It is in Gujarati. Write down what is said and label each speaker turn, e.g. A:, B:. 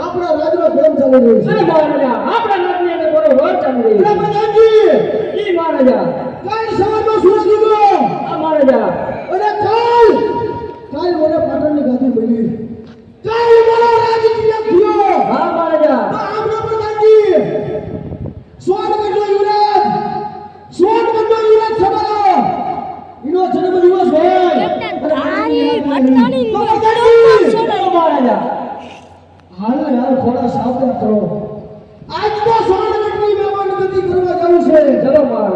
A: આપણા રાજનો પ્રેમ ચાલી રહ્યો છે મહારાજા આપણા નગરની અંદર બરો વર ચાલી રહ્યો છે પ્રધાનજી જી મહારાજા કાલ સવારનો સૂરજ ઉગ્યો આ મહારાજા અને કાલ મને પાટણની ગાદી મળી કાલ મારો રાજકીય થયો હા મહારાજા આપણા પ્રધાનજી સ્વાગતનો યુવરાજ સવારો એનો જન્મદિવસ હોય
B: તારી ભટકાની
A: મહારાજા હાલો યાર થોડા સાવધાન કરો આજ તો સોનગઢની મહેમાન ગતિ કરવા જવું છે ચલો મહારાજ